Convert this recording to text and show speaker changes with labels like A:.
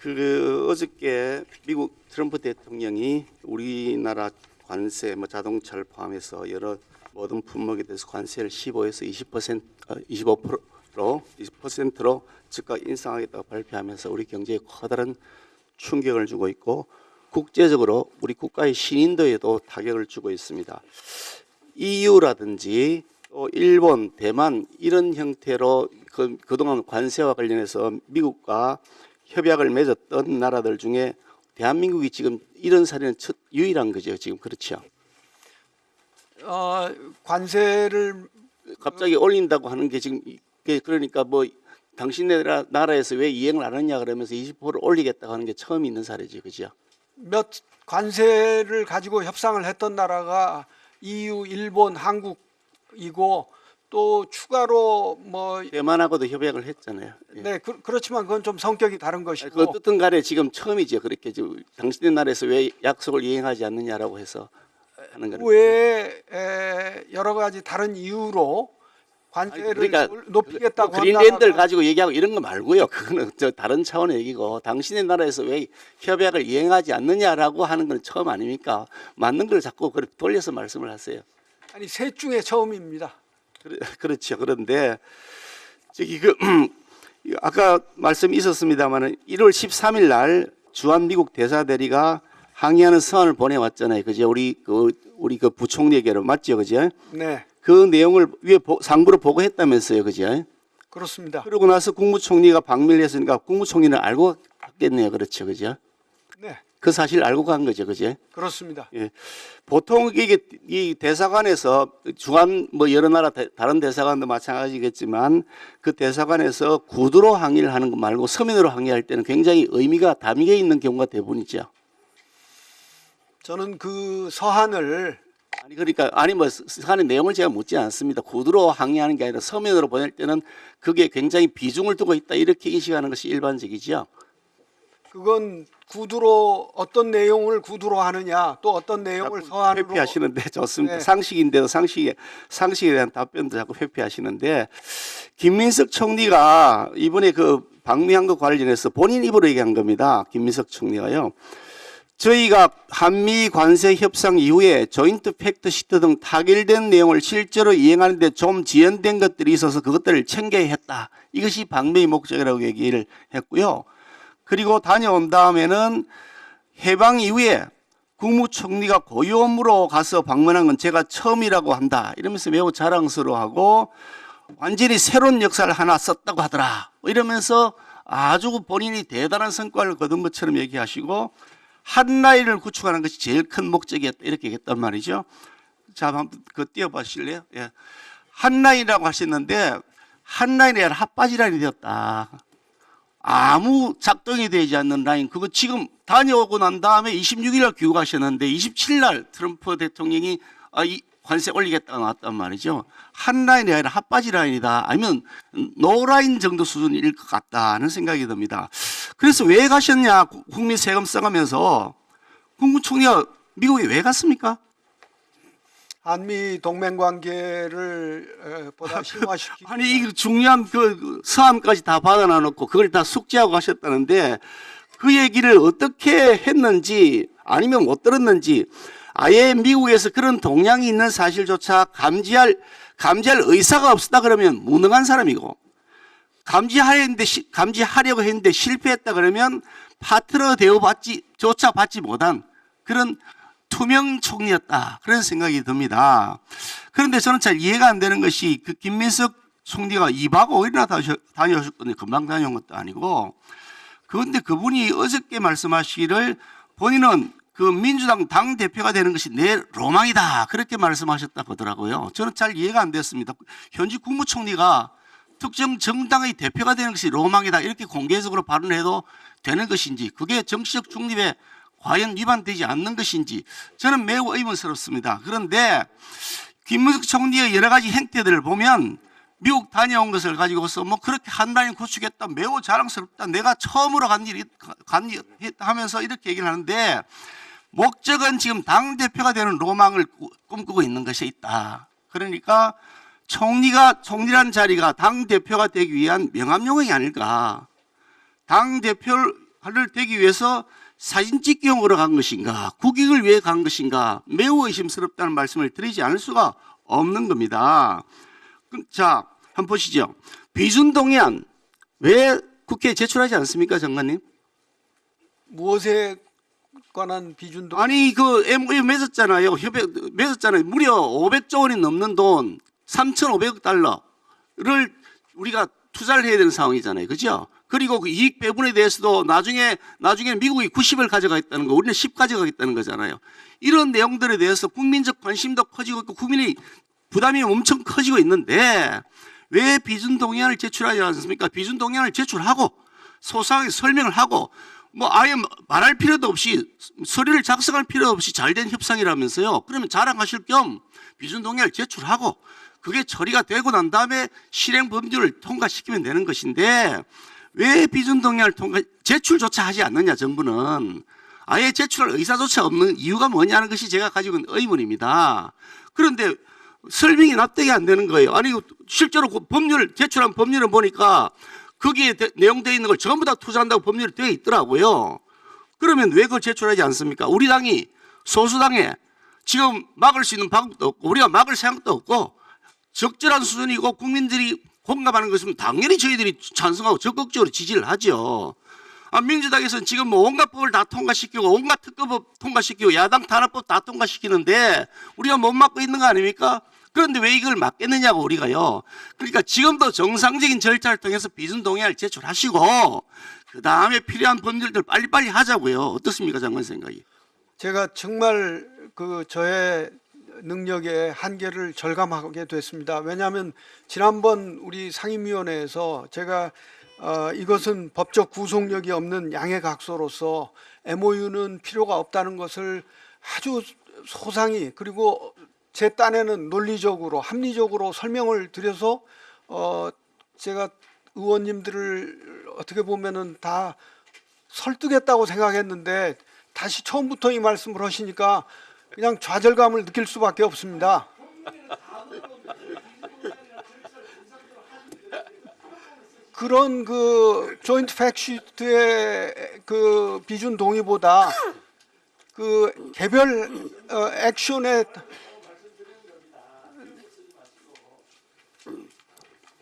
A: 어저께 미국 트럼프 대통령이 우리나라 관세, 자동차를 포함해서 여러 모든 품목에 대해서 관세를 15에서 20%로 즉각 인상하겠다고 발표하면서 우리 경제에 커다란 충격을 주고 있고 국제적으로 우리 국가의 신인도에도 타격을 주고 있습니다. EU라든지 또 일본, 대만 이런 형태로 그동안 관세와 관련해서 미국과 협약을 맺었던 나라들 중에 대한민국이 지금 이런 사례는 유일한 거죠. 지금 그렇죠.
B: 관세를
A: 갑자기 올린다고 하는 게 지금 그러니까 당신네 나라에서 왜 이행을 안 하냐 그러면서 20%를 올리겠다고 하는 게 처음 있는 사례죠. 그죠?
B: 몇 관세를 가지고 협상을 했던 나라가 EU, 일본, 한국이고 또 추가로
A: 대만하고도 협약을 했잖아요. 예.
B: 네, 그렇지만 그건 좀 성격이 다른 것이고
A: 그 어떻든 간에 지금 처음이죠. 그렇게 당신네 나라에서 왜 약속을 이행하지 않느냐라고 해서 하는 거는.
B: 외에 여러 가지 다른 이유로 관세를
A: 그러니까
B: 높이겠다고 한
A: 그린랜드를
B: 나라가
A: 가지고 얘기하고 이런 거 말고요. 그거는 다른 차원의 얘기고 당신의 나라에서 왜 협약을 이행하지 않느냐라고 하는 건 처음 아닙니까? 맞는 걸 자꾸 돌려서 말씀을 하세요.
B: 아니 셋 중에 처음입니다.
A: 그렇죠. 그런데 아까 말씀이 있었습니다만 1월 13일 날 주한 미국 대사 대리가 항의하는 서한을 보내왔잖아요. 그죠? 우리 그 부총리에게로 맞죠, 그죠?
B: 네,
A: 그 내용을 위에 상부로 보고했다면서요, 그죠?
B: 그렇습니다.
A: 그러고 나서 국무총리가 방미를 했으니까 국무총리는 알고 갔겠네요, 그렇죠, 그죠?
B: 네,
A: 그 사실 알고 간 거죠, 그죠?
B: 그렇습니다.
A: 예. 보통 이게 이 대사관에서 주한 여러 나라 다른 대사관도 마찬가지겠지만 그 대사관에서 구두로 항의를 하는 거 말고 서면으로 항의할 때는 굉장히 의미가 담겨 있는 경우가 대부분이죠.
B: 저는 그 서한을
A: 서한의 내용을 제가 묻지 않습니다. 구두로 항의하는 게 아니라 서면으로 보낼 때는 그게 굉장히 비중을 두고 있다 이렇게 인식하는 것이 일반적이죠.
B: 그건 구두로 어떤 내용을 구두로 하느냐 또 어떤 내용을 서한으로
A: 회피하시는데 좋습니다.
B: 네.
A: 상식인데도 상식에 대한 답변도 자꾸 회피하시는데 김민석 총리가 이번에 그 방미한 것 관련해서 본인 입으로 얘기한 겁니다. 김민석 총리가요. 저희가 한미 관세 협상 이후에 조인트 팩트 시트 등 타결된 내용을 실제로 이행하는 데 좀 지연된 것들이 있어서 그것들을 챙겨야 했다. 이것이 방미의 목적이라고 얘기를 했고요. 그리고 다녀온 다음에는 해방 이후에 국무총리가 고유 업무로 가서 방문한 건 제가 처음이라고 한다. 이러면서 매우 자랑스러워하고 완전히 새로운 역사를 하나 썼다고 하더라. 이러면서 아주 본인이 대단한 성과를 거둔 것처럼 얘기하시고 한라인을 구축하는 것이 제일 큰 목적이었다. 이렇게 얘기했단 말이죠. 자, 한번 띄워봐 주실래요? 예. 한라인이라고 하셨는데 한라인이 아니라 핫바지 라인이 되었다. 아무 작동이 되지 않는 라인. 그거 지금 다녀오고 난 다음에 26일 날 귀국하셨는데 27일 날 트럼프 대통령이 이 관세 올리겠다고 나왔단 말이죠. 한 라인이 아니라 핫바지 라인이다. 아니면 노라인 정도 수준일 것 같다는 생각이 듭니다. 그래서 왜 가셨냐? 국민 세금 써가면서 국무총리가 미국에 왜 갔습니까?
B: 한미 동맹 관계를 보다 심화시키기
A: 아니 이 중요한 그 서한까지 다 받아놔 놓고 그걸 다 숙지하고 가셨다는데 그 얘기를 어떻게 했는지 아니면 못 들었는지 아예 미국에서 그런 동향이 있는 사실조차 감지할 의사가 없었다 그러면 무능한 사람이고 감지하려고 했는데 실패했다 그러면 파트너 대우조차 받지 못한 그런 투명 총리였다. 그런 생각이 듭니다. 그런데 저는 잘 이해가 안 되는 것이 그 김민석 총리가 2박 5일이나 다녀오셨거든요. 금방 다녀온 것도 아니고. 그런데 그분이 어저께 말씀하시기를 본인은 그 민주당 당대표가 되는 것이 내 로망이다. 그렇게 말씀하셨다고 하더라고요. 저는 잘 이해가 안 됐습니다. 현직 국무총리가 특정 정당의 대표가 되는 것이 로망이다. 이렇게 공개적으로 발언해도 되는 것인지 그게 정치적 중립에 과연 위반되지 않는 것인지 저는 매우 의문스럽습니다. 그런데 김문석 총리의 여러 가지 행태들을 보면 미국 다녀온 것을 가지고서 그렇게 한라인 구축했다. 매우 자랑스럽다. 내가 처음으로 간 일이 하면서 이렇게 얘기를 하는데 목적은 지금 당대표가 되는 로망을 꿈꾸고 있는 것이 있다. 그러니까 총리란 자리가 당대표가 되기 위한 명함용어이 아닐까. 당대표를 를 되기 위해서 사진 찍기용으로 간 것인가, 국익을 위해 간 것인가 매우 의심스럽다는 말씀을 드리지 않을 수가 없는 겁니다. 자, 한번 보시죠. 비준동의안 왜 국회에 제출하지 않습니까, 장관님?
B: 무엇에 관한 비준동?
A: 아니 그 MOU 맺었잖아요. 협약 맺었잖아요. 무려 500조 원이 넘는 돈 3,500억 달러를 우리가 투자를 해야 되는 상황이잖아요. 그죠? 그리고 그 이익 배분에 대해서도 나중에 미국이 90을 가져가겠다는 거, 우리는 10 가져가겠다는 거잖아요. 이런 내용들에 대해서 국민적 관심도 커지고 있고 국민의 부담이 엄청 커지고 있는데 왜 비준동의안을 제출하지 않습니까? 비준동의안을 제출하고 소상하게 설명을 하고 뭐 아예 말할 필요도 없이 서류를 작성할 필요 없이 잘된 협상이라면서요. 그러면 자랑하실 겸 비준동의안을 제출하고 그게 처리가 되고 난 다음에 실행 법률을 통과시키면 되는 것인데 왜 비준동의안을 제출조차 하지 않느냐, 정부는. 아예 제출할 의사조차 없는 이유가 뭐냐는 것이 제가 가지고 있는 의문입니다. 그런데 설명이 납득이 안 되는 거예요. 아니 실제로 그 법률 제출한 법률을 보니까 거기에 내용되어 있는 걸 전부 다 투자한다고 법률이 되어 있더라고요. 그러면 왜 그걸 제출하지 않습니까? 우리 당이 소수당에 지금 막을 수 있는 방법도 없고 우리가 막을 생각도 없고 적절한 수준이고 국민들이 공감하는 것은 당연히 저희들이 찬성하고 적극적으로 지지를 하죠. 민주당에서는 지금 뭐 온갖 법을 다 통과시키고 온갖 특검법 통과시키고 야당 탄압법 다 통과시키는데 우리가 못 막고 있는 거 아닙니까? 그런데 왜 이걸 막겠느냐고 우리가요. 그러니까 지금도 정상적인 절차를 통해서 비준동의안을 제출하시고 그 다음에 필요한 법률들 빨리빨리 하자고요. 어떻습니까, 장관 생각이?
B: 제가 정말 그 저의 능력의 한계를 절감하게 됐습니다. 왜냐하면 지난번 우리 상임위원회에서 제가 이것은 법적 구속력이 없는 양해각서로서 MOU는 필요가 없다는 것을 아주 소상히 그리고 제 딴에는 논리적으로 합리적으로 설명을 드려서 제가 의원님들을 어떻게 보면은 다 설득했다고 생각했는데 다시 처음부터 이 말씀을 하시니까 그냥 좌절감을 느낄 수밖에 없습니다. 그런 그 조인트 팩시트의 그 비준 동의보다 그 개별 액션에